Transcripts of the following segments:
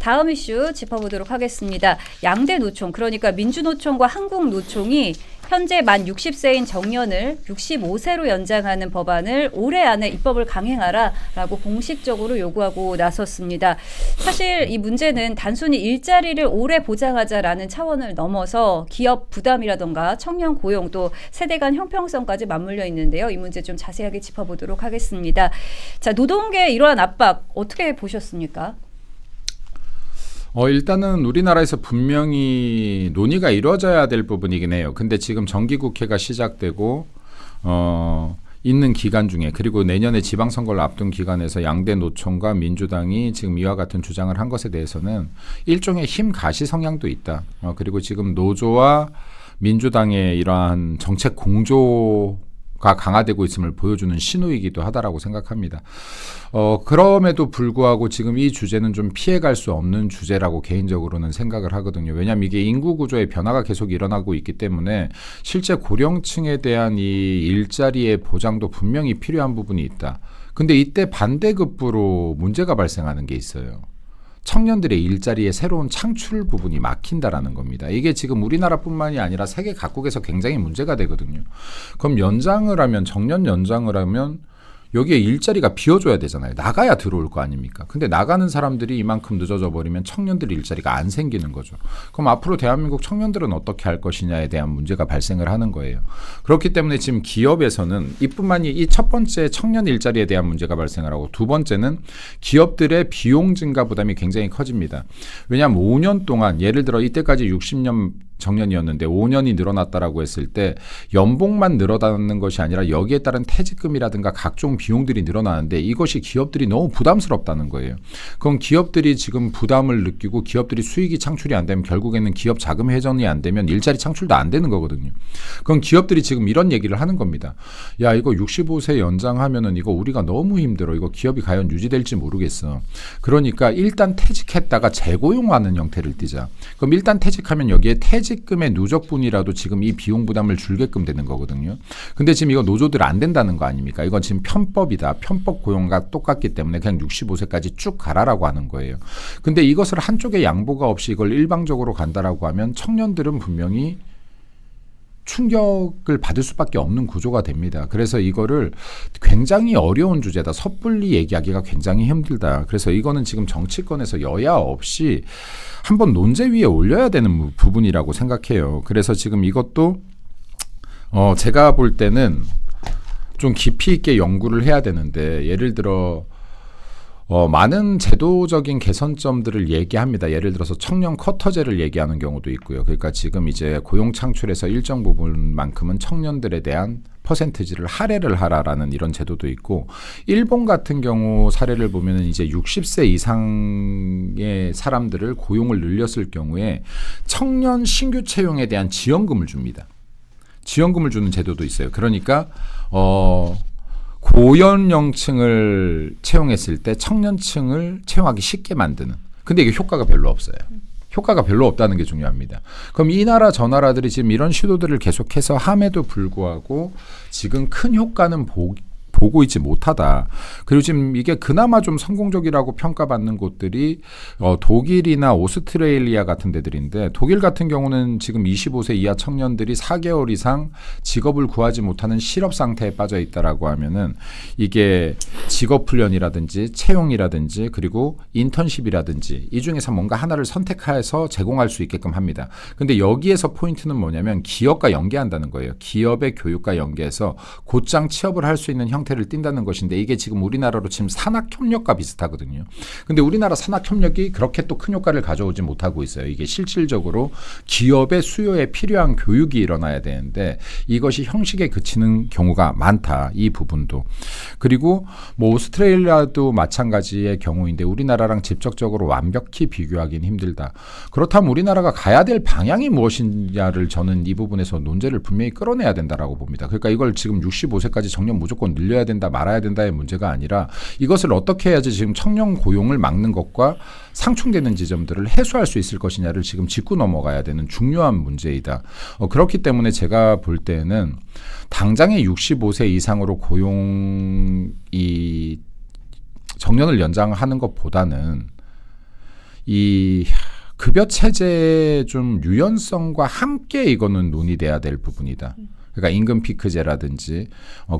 다음 이슈 짚어보도록 하겠습니다. 양대 노총, 그러니까 민주노총과 한국노총이 현재 만 60세인 정년을 65세로 연장하는 법안을 올해 안에 입법을 강행하라라고 공식적으로 요구하고 나섰습니다. 사실 이 문제는 단순히 일자리를 오래 보장하자라는 차원을 넘어서 기업 부담이라던가 청년 고용 또 세대 간 형평성까지 맞물려 있는데요. 이 문제 좀 자세하게 짚어보도록 하겠습니다. 자, 노동계의 이러한 압박 어떻게 보셨습니까? 일단은 우리나라에서 분명히 논의가 이루어져야 될 부분이긴 해요. 근데 지금 정기국회가 시작되고 있는 기간 중에, 그리고 내년에 지방선거를 앞둔 기간에서 양대 노총과 민주당이 지금 이와 같은 주장을 한 것에 대해서는 일종의 힘 가시 성향도 있다. 그리고 지금 노조와 민주당의 이러한 정책 공조가 강화되고 있음을 보여주는 신호이기도 하다라고 생각합니다. 그럼에도 불구하고 지금 이 주제는 좀 피해갈 수 없는 주제라고 개인적으로는 생각을 하거든요. 왜냐하면 이게 인구 구조의 변화가 계속 일어나고 있기 때문에 실제 고령층에 대한 이 일자리의 보장도 분명히 필요한 부분이 있다. 근데 이때 반대급부로 문제가 발생하는 게 있어요. 청년들의 일자리의 새로운 창출 부분이 막힌다라는 겁니다. 이게 지금 우리나라뿐만이 아니라 세계 각국에서 굉장히 문제가 되거든요. 그럼 연장을 하면, 정년 연장을 하면 여기에 일자리가 비어줘야 되잖아요. 나가야 들어올 거 아닙니까? 근데 나가는 사람들이 이만큼 늦어져 버리면 청년들 일자리가 안 생기는 거죠. 그럼 앞으로 대한민국 청년들은 어떻게 할 것이냐에 대한 문제가 발생을 하는 거예요. 그렇기 때문에 지금 기업에서는 이뿐만이 이 첫 번째 청년 일자리에 대한 문제가 발생을 하고, 두 번째는 기업들의 비용 증가 부담이 굉장히 커집니다. 왜냐하면 5년 동안, 예를 들어 이때까지 60년 정년이었는데 5년이 늘어났다라고 했을 때 연봉만 늘어나는 것이 아니라 여기에 따른 퇴직금이라든가 각종 비용들이 늘어나는데 이것이 기업들이 너무 부담스럽다는 거예요. 그럼 기업들이 지금 부담을 느끼고 기업들이 수익이 창출이 안 되면 결국에는 기업 자금 회전이 안 되면 일자리 창출도 안 되는 거거든요. 그럼 기업들이 지금 이런 얘기를 하는 겁니다. 야, 이거 65세 연장하면은 이거 우리가 너무 힘들어. 이거 기업이 과연 유지될지 모르겠어. 그러니까 일단 퇴직했다가 재고용하는 형태를 띠자. 그럼 일단 퇴직하면 여기에 퇴직금의 누적분이라도 지금 이 비용 부담을 줄게끔 되는 거거든요. 근데 지금 이거 노조들 안 된다는 거 아닙니까? 이건 지금 편법이다. 편법 고용과 똑같기 때문에 그냥 65세까지 쭉 가라라고 하는 거예요. 근데 이것을 한쪽에 양보가 없이 이걸 일방적으로 간다라고 하면 청년들은 분명히 충격을 받을 수밖에 없는 구조가 됩니다. 그래서 이거를 굉장히 어려운 주제다. 섣불리 얘기하기가 굉장히 힘들다. 그래서 이거는 지금 정치권에서 여야 없이 한번 논제 위에 올려야 되는 부분이라고 생각해요. 그래서 지금 이것도 제가 볼 때는 좀 깊이 있게 연구를 해야 되는데, 예를 들어 많은 제도적인 개선점들을 얘기합니다. 예를 들어서 청년 쿼터제를 얘기하는 경우도 있고요. 그러니까 지금 이제 고용 창출에서 일정 부분만큼은 청년들에 대한 퍼센티지를 할애를 하라라는 이런 제도도 있고, 일본 같은 경우 사례를 보면은 이제 60세 이상의 사람들을 고용을 늘렸을 경우에 청년 신규 채용에 대한 지원금을 줍니다. 지원금을 주는 제도도 있어요. 그러니까 고연령층을 채용했을 때 청년층을 채용하기 쉽게 만드는. 근데 이게 효과가 별로 없어요. 효과가 별로 없다는 게 중요합니다. 그럼 이 나라 저 나라들이 지금 이런 시도들을 계속해서 함에도 불구하고 지금 큰 효과는 보고 있지 못하다. 그리고 지금 이게 그나마 좀 성공적이라고 평가받는 곳들이 독일이나 오스트레일리아 같은 데들인데, 독일 같은 경우는 지금 25세 이하 청년들이 4개월 이상 직업을 구하지 못하는 실업 상태에 빠져 있다라고 하면은 이게 직업 훈련이라든지 채용이라든지 그리고 인턴십이라든지 이 중에서 뭔가 하나를 선택해서 제공할 수 있게끔 합니다. 근데 여기에서 포인트는 뭐냐면 기업과 연계한다는 거예요. 기업의 교육과 연계해서 곧장 취업을 할 수 있는 형태를 띈다는 것인데, 이게 지금 우리나라로 지금 산학협력과 비슷하거든요. 근데 우리나라 산학협력이 그렇게 또 큰 효과를 가져오지 못하고 있어요. 이게 실질적으로 기업의 수요에 필요한 교육이 일어나야 되는데 이것이 형식에 그치는 경우가 많다. 이 부분도. 그리고 뭐 오스트레일리아도 마찬가지의 경우인데 우리나라랑 직접적으로 완벽히 비교하기는 힘들다. 그렇다면 우리나라가 가야 될 방향이 무엇이냐를 저는 이 부분에서 논제를 분명히 끌어내야 된다라고 봅니다. 그러니까 이걸 지금 65세까지 정년 무조건 늘려야 된다 말아야 된다의 문제가 아니라 이것을 어떻게 해야지 지금 청년 고용을 막는 것과 상충되는 지점들을 해소할 수 있을 것이냐를 지금 짚고 넘어가야 되는 중요한 문제이다. 그렇기 때문에 제가 볼 때는 당장의 65세 이상으로 고용이 정년을 연장하는 것보다는 이 급여 체제의 좀 유연성과 함께 이거는 논의돼야 될 부분이다. 그러니까 임금 피크제라든지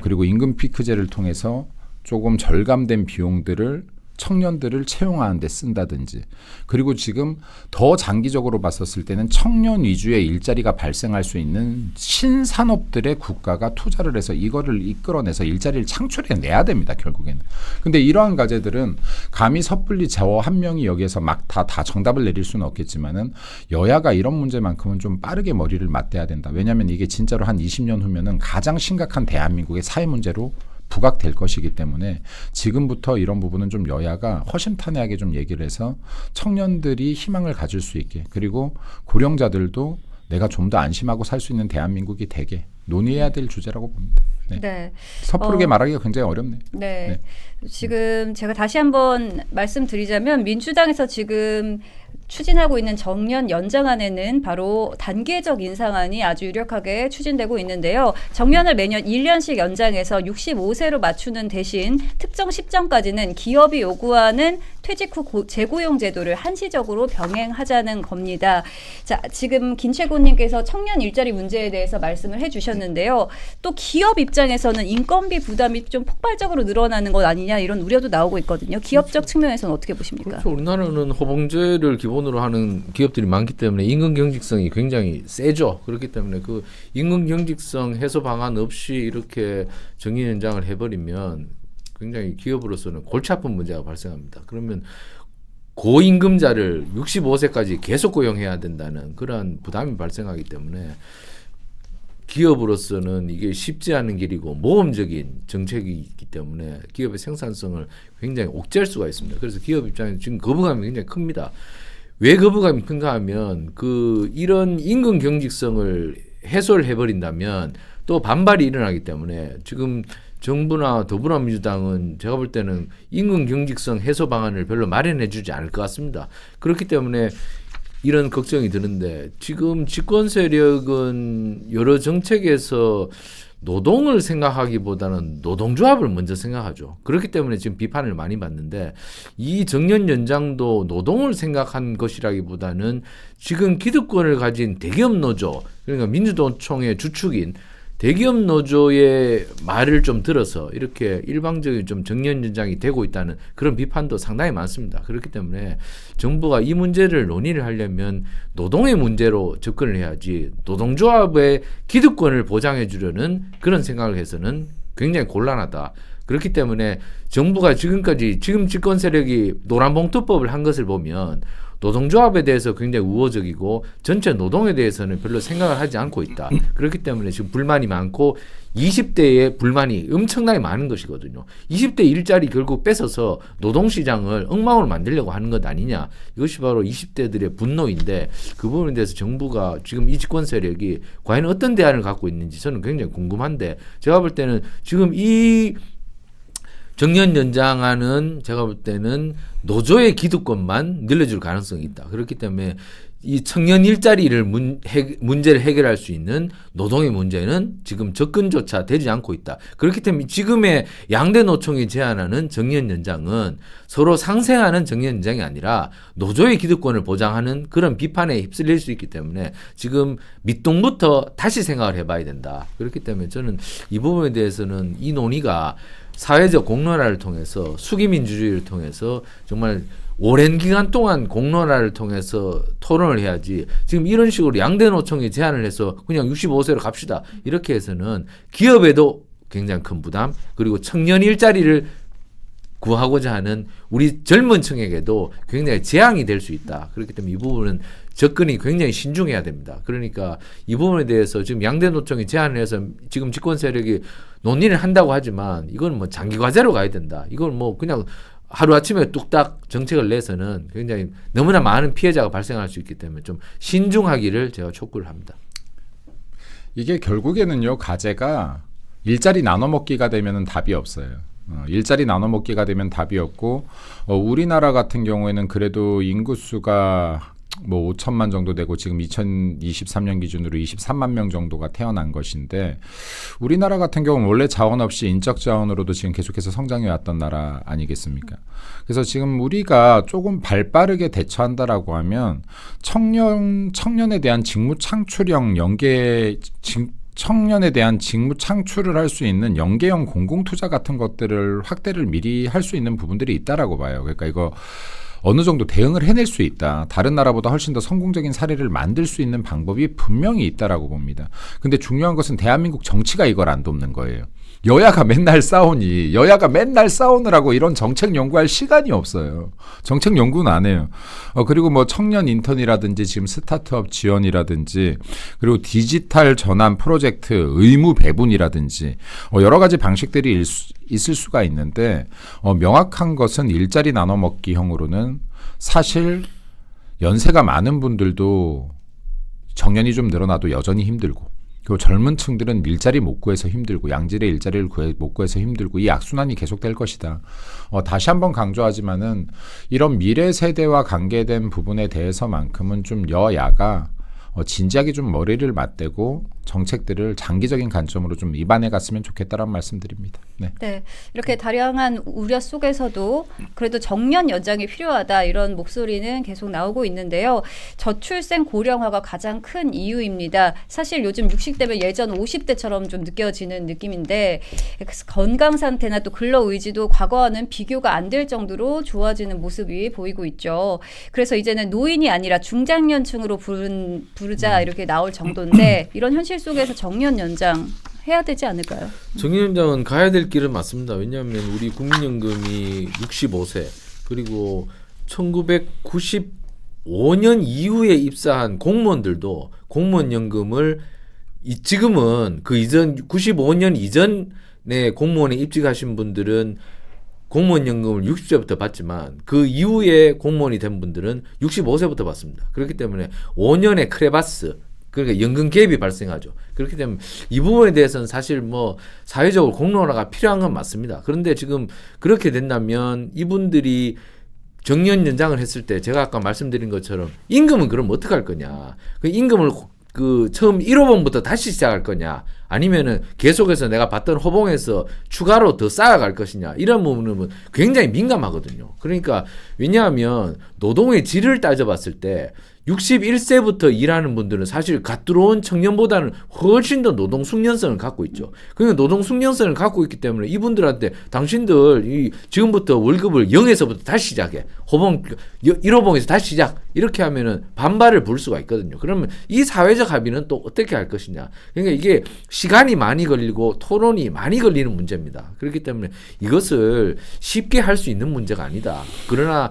그리고 임금 피크제를 통해서 조금 절감된 비용들을 청년들을 채용하는 데 쓴다든지 그리고 지금 더 장기적으로 봤었을 때는 청년 위주의 일자리가 발생할 수 있는 신산업들의 국가가 투자를 해서 이거를 이끌어내서 일자리를 창출해내야 됩니다. 결국에는. 근데 이러한 과제들은 감히 섣불리 저 한 명이 여기에서 막 다 정답을 내릴 수는 없겠지만은 여야가 이런 문제만큼은 좀 빠르게 머리를 맞대야 된다. 왜냐하면 이게 진짜로 한 20년 후면은 가장 심각한 대한민국의 사회 문제로 부각될 것이기 때문에 지금부터 이런 부분은 좀 여야가 허심탄회하게 좀 얘기를 해서 청년들이 희망을 가질 수 있게 그리고 고령자들도 내가 좀 더 안심하고 살 수 있는 대한민국이 되게 논의해야 될 주제라고 봅니다. 네. 네. 섣부르게 말하기가 굉장히 어렵네요. 네. 지금 제가 다시 한번 말씀드리자면 민주당에서 지금 추진하고 있는 정년 연장안에는 바로 단계적 인상안이 아주 유력하게 추진되고 있는데요. 정년을 매년 1년씩 연장해서 65세로 맞추는 대신 특정 시점까지는 기업이 요구하는 퇴직 후 재고용 제도를 한시적으로 병행하자는 겁니다. 자, 지금 김채곤님께서 청년 일자리 문제에 대해서 말씀을 해주셨는데요. 또 기업 입장에서는 인건비 부담이 좀 폭발적으로 늘어나는 것 아니냐 이런 우려도 나오고 있거든요. 기업적 측면에서는 어떻게 보십니까? 그렇죠. 우리나라는 호봉제를 기본으로 하는 기업들이 많기 때문에 임금 경직성이 굉장히 세죠. 그렇기 때문에 그 임금 경직성 해소 방안 없이 이렇게 정년 연장을 해버리면 굉장히 기업으로서는 골치 아픈 문제가 발생합니다. 그러면 고임금자를 65세까지 계속 고용해야 된다는 그러한 부담이 발생하기 때문에 기업으로서는 이게 쉽지 않은 길이고 모험적인 정책이기 때문에 기업의 생산성을 굉장히 옥죄할 수가 있습니다. 그래서 기업 입장에서 지금 거부감이 굉장히 큽니다. 왜 거부감이 큰가 하면 이런 임금 경직성을 해소를 해버린다면 또 반발이 일어나기 때문에 지금 정부나 더불어민주당은 제가 볼 때는 임금 경직성 해소 방안을 별로 마련해 주지 않을 것 같습니다. 그렇기 때문에 이런 걱정이 드는데 지금 집권 세력은 여러 정책에서 노동을 생각하기보다는 노동조합을 먼저 생각하죠. 그렇기 때문에 지금 비판을 많이 받는데 이 정년 연장도 노동을 생각한 것이라기보다는 지금 기득권을 가진 대기업 노조 그러니까 민주노총의 주축인 대기업 노조의 말을 좀 들어서 이렇게 일방적인 좀 정년 연장이 되고 있다는 그런 비판도 상당히 많습니다. 그렇기 때문에 정부가 이 문제를 논의를 하려면 노동의 문제로 접근을 해야지 노동조합의 기득권을 보장해 주려는 그런 생각을 해서는 굉장히 곤란하다. 그렇기 때문에 정부가 지금까지 지금 집권 세력이 노란봉투법을 한 것을 보면 노동조합에 대해서 굉장히 우호적이고 전체 노동에 대해서는 별로 생각을 하지 않고 있다. 그렇기 때문에 지금 불만이 많고 20대의 불만이 엄청나게 많은 것이거든요. 20대 일자리 결국 뺏어서 노동시장을 엉망으로 만들려고 하는 것 아니냐. 이것이 바로 20대들의 분노인데 그 부분에 대해서 정부가 지금 이 집권 세력이 과연 어떤 대안을 갖고 있는지 저는 굉장히 궁금한데 제가 볼 때는 지금 이 정년 연장안은 제가 볼 때는 노조의 기득권만 늘려줄 가능성이 있다. 그렇기 때문에 이 청년 일자리를 문제를 해결할 수 있는 노동의 문제는 지금 접근조차 되지 않고 있다. 그렇기 때문에 지금의 양대 노총이 제안하는 정년 연장은 서로 상생하는 정년 연장이 아니라 노조의 기득권을 보장하는 그런 비판에 휩쓸릴 수 있기 때문에 지금 밑동부터 다시 생각을 해봐야 된다. 그렇기 때문에 저는 이 부분에 대해서는 이 논의가 사회적 공론화를 통해서 수기민주주의를 통해서 정말 오랜 기간 동안 공론화를 통해서 토론을 해야지 지금 이런 식으로 양대 노총이 제안을 해서 그냥 65세로 갑시다 이렇게 해서는 기업에도 굉장히 큰 부담 그리고 청년 일자리를 구하고자 하는 우리 젊은 층에게도 굉장히 재앙이 될 수 있다. 그렇기 때문에 이 부분은 접근이 굉장히 신중해야 됩니다. 그러니까 이 부분에 대해서 지금 양대 노총이 제안을 해서 지금 집권 세력이 논의를 한다고 하지만 이건 뭐 장기 과제로 가야 된다. 이건 뭐 그냥 하루아침에 뚝딱 정책을 내서는 굉장히 너무나 많은 피해자가 발생할 수 있기 때문에 좀 신중하기를 제가 촉구를 합니다. 이게 결국에는요 과제가 일자리 나눠 먹기가 되면은 답이 없어요. 일자리 나눠 먹기가 되면 답이 없고 우리나라 같은 경우에는 그래도 인구수가 뭐 5천만 정도 되고 지금 2023년 기준으로 23만 명 정도가 태어난 것인데 우리나라 같은 경우는 원래 자원 없이 인적 자원으로도 지금 계속해서 성장해 왔던 나라 아니겠습니까? 그래서 지금 우리가 조금 발빠르게 대처한다라고 하면 청년에 대한 직무 창출형 청년에 대한 직무 창출을 할 수 있는 연계형 공공투자 같은 것들을 확대를 미리 할 수 있는 부분들이 있다라고 봐요. 그러니까 이거 어느 정도 대응을 해낼 수 있다. 다른 나라보다 훨씬 더 성공적인 사례를 만들 수 있는 방법이 분명히 있다라고 봅니다. 근데 중요한 것은 대한민국 정치가 이걸 안 돕는 거예요. 여야가 맨날 싸우니 여야가 맨날 싸우느라고 이런 정책 연구할 시간이 없어요. 정책 연구는 안 해요. 그리고 뭐 청년 인턴이라든지 지금 스타트업 지원이라든지 그리고 디지털 전환 프로젝트 의무 배분이라든지 여러 가지 방식들이 있을 수가 있는데 명확한 것은 일자리 나눠 먹기형으로는 사실 연세가 많은 분들도 정년이 좀 늘어나도 여전히 힘들고 그리고 젊은 층들은 일자리 못 구해서 힘들고 양질의 일자리를 못 구해서 힘들고 이 악순환이 계속될 것이다. 다시 한번 강조하지만은 이런 미래 세대와 관계된 부분에 대해서만큼은 좀 여야가 진지하게 좀 머리를 맞대고 정책들을 장기적인 관점으로 좀 입안해 갔으면 좋겠다라는 말씀드립니다. 네. 네, 이렇게 다양한 우려 속에서도 그래도 정년 연장이 필요하다 이런 목소리는 계속 나오고 있는데요. 저출생 고령화가 가장 큰 이유입니다. 사실 요즘 60대면 예전 50대처럼 좀 느껴지는 느낌인데 건강 상태나 또 근로 의지도 과거와는 비교가 안 될 정도로 좋아지는 모습이 보이고 있죠. 그래서 이제는 노인이 아니라 중장년층으로 부르자 이렇게 나올 정도인데 이런 현실 속에서 정년 연장 해야 되지 않을까요? 정년 연장은 가야 될 길은 맞습니다. 왜냐하면 우리 국민연금이 65세 그리고 1995년 이후에 입사한 공무원들도 공무원연금을 지금은 그 이전 95년 이전에 공무원에 입직하신 분들은 공무원연금을 60세부터 받지만 그 이후에 공무원이 된 분들은 65세부터 받습니다. 그렇기 때문에 5년의 크레바스 그러니까 연금 갭이 발생하죠. 그렇기 때문에 이 부분에 대해서는 사실 뭐 사회적으로 공론화가 필요한 건 맞습니다. 그런데 지금 그렇게 된다면 이분들이 정년 연장을 했을 때 제가 아까 말씀드린 것처럼 임금은 그럼 어떻게 할 거냐? 그 임금을 처음 1호봉부터 다시 시작할 거냐? 아니면은 계속해서 내가 받던 호봉에서 추가로 더 쌓아갈 것이냐? 이런 부분은 굉장히 민감하거든요. 그러니까 왜냐하면 노동의 질을 따져봤을 때 61세부터 일하는 분들은 사실 갓 들어온 청년보다는 훨씬 더 노동 숙련성을 갖고 있죠. 그러니까 노동 숙련성을 갖고 있기 때문에 이분들한테 당신들 지금부터 월급을 0에서부터 다시 시작해. 호봉 1호봉에서 다시 시작. 이렇게 하면은 반발을 부를 수가 있거든요. 그러면 이 사회적 합의는 또 어떻게 할 것이냐. 그러니까 이게 시간이 많이 걸리고 토론이 많이 걸리는 문제입니다. 그렇기 때문에 이것을 쉽게 할 수 있는 문제가 아니다. 그러나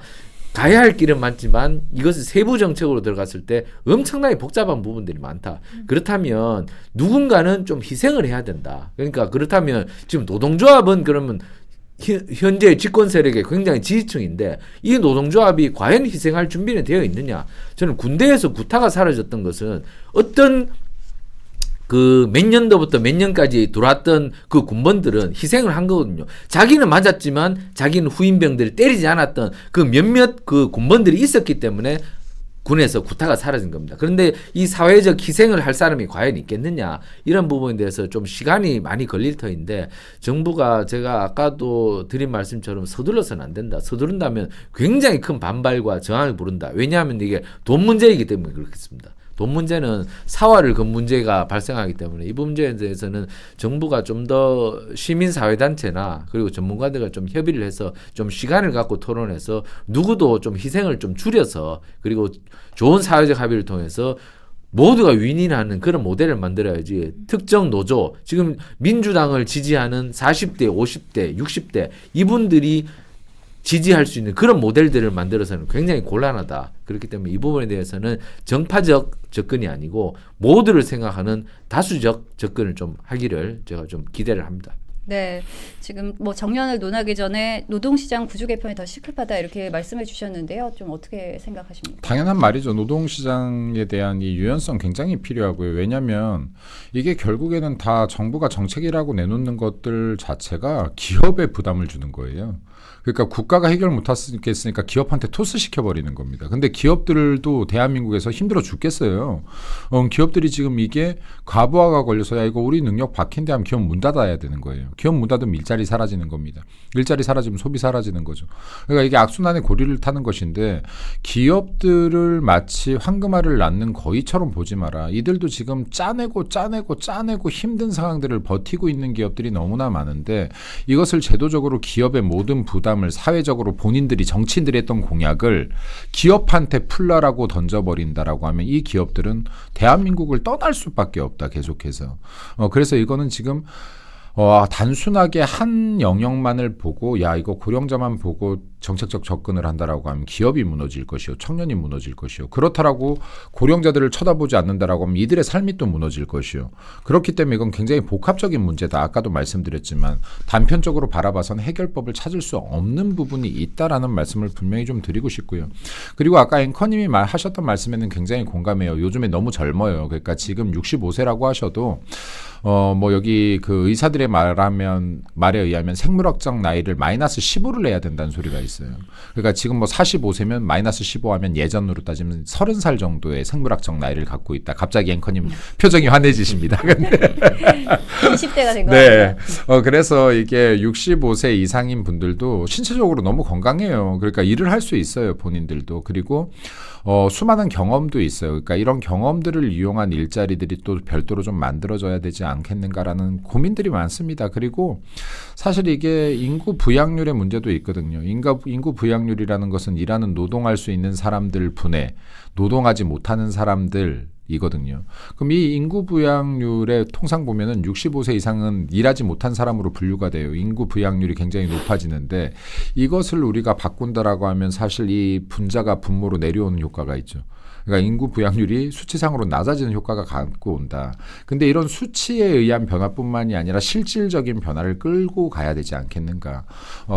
가야 할 길은 많지만 이것을 세부 정책으로 들어갔을 때 엄청나게 복잡한 부분들이 많다. 그렇다면 누군가는 좀 희생을 해야 된다. 그러니까 그렇다면 지금 노동조합은 그러면 현재 집권 세력의 굉장히 지지층인데 이 노동조합이 과연 희생할 준비는 되어 있느냐. 저는 군대에서 구타가 사라졌던 것은 어떤 그 몇 년도부터 몇 년까지 들어왔던 그 군번들은 희생을 한 거거든요. 자기는 맞았지만 자기는 후임병들이 때리지 않았던 그 몇몇 그 군번들이 있었기 때문에 군에서 구타가 사라진 겁니다. 그런데 이 사회적 희생을 할 사람이 과연 있겠느냐 이런 부분에 대해서 좀 시간이 많이 걸릴 터인데 정부가 제가 아까도 드린 말씀처럼 서둘러서는 안 된다. 서두른다면 굉장히 큰 반발과 저항을 부른다. 왜냐하면 이게 돈 문제이기 때문에 그렇겠습니다. 돈 문제는 사활을 건 문제가 발생하기 때문에 이 문제에 대해서는 정부가 좀 더 시민사회단체나 그리고 전문가들과 좀 협의를 해서 좀 시간을 갖고 토론해서 누구도 좀 희생을 좀 줄여서 그리고 좋은 사회적 합의를 통해서 모두가 윈윈하는 그런 모델을 만들어야지 특정 노조 지금 민주당을 지지하는 40대, 50대, 60대 이분들이 지지할 수 있는 그런 모델들을 만들어서는 굉장히 곤란하다. 그렇기 때문에 이 부분에 대해서는 정파적 접근이 아니고 모두를 생각하는 다수적 접근을 좀 하기를 제가 좀 기대를 합니다. 네, 지금 뭐 정년을 논하기 전에 노동시장 구조 개편이 더 시급하다 이렇게 말씀해 주셨는데요. 좀 어떻게 생각하십니까? 당연한 말이죠. 노동시장에 대한 이 유연성 굉장히 필요하고요. 왜냐하면 이게 결국에는 다 정부가 정책이라고 내놓는 것들 자체가 기업에 부담을 주는 거예요. 그러니까 국가가 해결 못하겠으니까 기업한테 토스시켜버리는 겁니다. 근데 기업들도 대한민국에서 힘들어 죽겠어요. 기업들이 지금 이게 과부하가 걸려서 야 이거 우리 능력 박힌데 하면 기업 문 닫아야 되는 거예요. 기업 문 닫으면 일자리 사라지는 겁니다. 일자리 사라지면 소비 사라지는 거죠. 그러니까 이게 악순환의 고리를 타는 것인데 기업들을 마치 황금알을 낳는 거위처럼 보지 마라. 이들도 지금 짜내고 힘든 상황들을 버티고 있는 기업들이 너무나 많은데 이것을 제도적으로 기업의 모든 부담을 사회적으로 본인들이 정치인들이 했던 공약을 기업한테 풀라라고 던져버린다라고 하면 이 기업들은 대한민국을 떠날 수밖에 없다 계속해서. 그래서 이거는 지금 단순하게 한 영역만을 보고 야 이거 고령자만 보고 정책적 접근을 한다라고 하면 기업이 무너질 것이요 청년이 무너질 것이요 그렇다라고 고령자들을 쳐다보지 않는다라고 하면 이들의 삶이 또 무너질 것이요 그렇기 때문에 이건 굉장히 복합적인 문제다. 아까도 말씀드렸지만 단편적으로 바라봐서는 해결법을 찾을 수 없는 부분이 있다라는 말씀을 분명히 좀 드리고 싶고요. 그리고 아까 앵커님이 하셨던 말씀에는 굉장히 공감해요. 요즘에 너무 젊어요. 그러니까 지금 65세라고 하셔도 뭐 여기 그 의사들의 말에 의하면 생물학적 나이를 마이너스 15를 내야 된다는 소리가 있어요. 그러니까 지금 뭐 45세면 마이너스 15 하면 예전으로 따지면 30살 정도의 생물학적 나이를 갖고 있다. 갑자기 앵커님 표정이 환해지십니다. 20대가 된 것 네. 같아요. 그래서 이게 65세 이상인 분들도 신체적으로 너무 건강해요. 그러니까 일을 할 수 있어요. 본인들도. 그리고 수많은 경험도 있어요. 그러니까 이런 경험들을 이용한 일자리들이 또 별도로 좀 만들어져야 되지 않겠는가라는 고민들이 많습니다. 그리고 사실 이게 인구 부양률의 문제도 있거든요. 인구 부양률이라는 것은 일하는 노동할 수 있는 사람들 분해, 노동하지 못하는 사람들이거든요. 그럼 이 인구 부양률에 통상 보면은 65세 이상은 일하지 못한 사람으로 분류가 돼요. 인구 부양률이 굉장히 높아지는데 이것을 우리가 바꾼다라고 하면 사실 이 분자가 분모로 내려오는 효과가 있죠. 그러니까 인구 부양률이 수치상으로 낮아지는 효과가 갖고 온다. 근데 이런 수치에 의한 변화뿐만이 아니라 실질적인 변화를 끌고 가야 되지 않겠는가.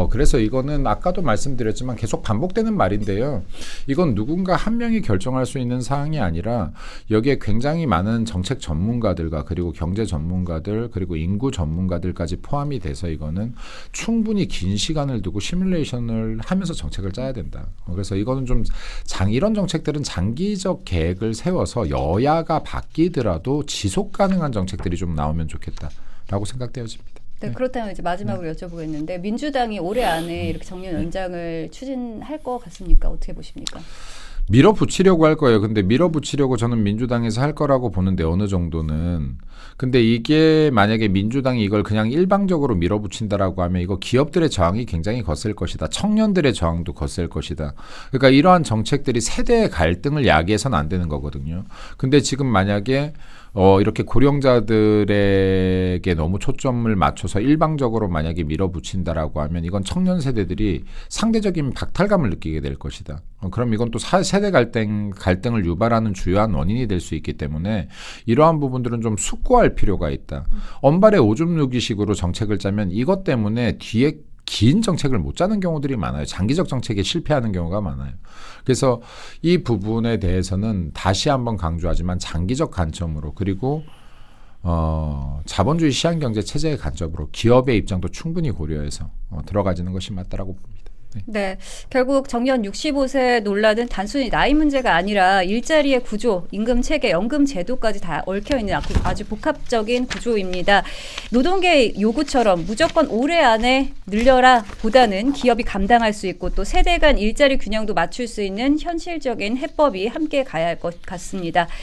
그래서 이거는 아까도 말씀드렸지만 계속 반복되는 말인데요. 이건 누군가 한 명이 결정할 수 있는 사항이 아니라 여기에 굉장히 많은 정책 전문가들과 그리고 경제 전문가들 그리고 인구 전문가들까지 포함이 돼서 이거는 충분히 긴 시간을 두고 시뮬레이션을 하면서 정책을 짜야 된다. 그래서 이거는 좀 이런 정책들은 장기적 계획을 세워서 여야가 바뀌더라도 지속 가능한 정책들이 좀 나오면 좋겠다라고 생각되어집니다. 네, 그렇다면 이제 마지막으로 여쭤보겠는데 민주당이 올해 안에 이렇게 정년 연장을 추진할 것 같습니까? 어떻게 보십니까? 밀어붙이려고 할 거예요. 근데 밀어붙이려고 저는 민주당에서 할 거라고 보는데 어느 정도는. 근데 이게 만약에 민주당이 이걸 그냥 일방적으로 밀어붙인다라고 하면 이거 기업들의 저항이 굉장히 거셀 것이다. 청년들의 저항도 거셀 것이다. 그러니까 이러한 정책들이 세대의 갈등을 야기해서는 안 되는 거거든요. 근데 지금 만약에 이렇게 고령자들에게 너무 초점을 맞춰서 일방적으로 만약에 밀어붙인다라고 하면 이건 청년 세대들이 상대적인 박탈감을 느끼게 될 것이다. 그럼 이건 또 세대 갈등을 유발하는 주요한 원인이 될 수 있기 때문에 이러한 부분들은 좀 숙고할 필요가 있다. 언발의 오줌 누기식으로 정책을 짜면 이것 때문에 뒤에 긴 정책을 못 짜는 경우들이 많아요. 장기적 정책에 실패하는 경우가 많아요. 그래서 이 부분에 대해서는 다시 한번 강조하지만 장기적 관점으로 그리고 자본주의 시장경제 체제의 관점으로 기업의 입장도 충분히 고려해서 들어가지는 것이 맞다라고 봅니다. 네, 결국 정년 65세 논란은 단순히 나이 문제가 아니라 일자리의 구조, 임금 체계, 연금 제도까지 다 얽혀 있는 아주 복합적인 구조입니다. 노동계 요구처럼 무조건 올해 안에 늘려라 보다는 기업이 감당할 수 있고 또 세대 간 일자리 균형도 맞출 수 있는 현실적인 해법이 함께 가야 할 것 같습니다.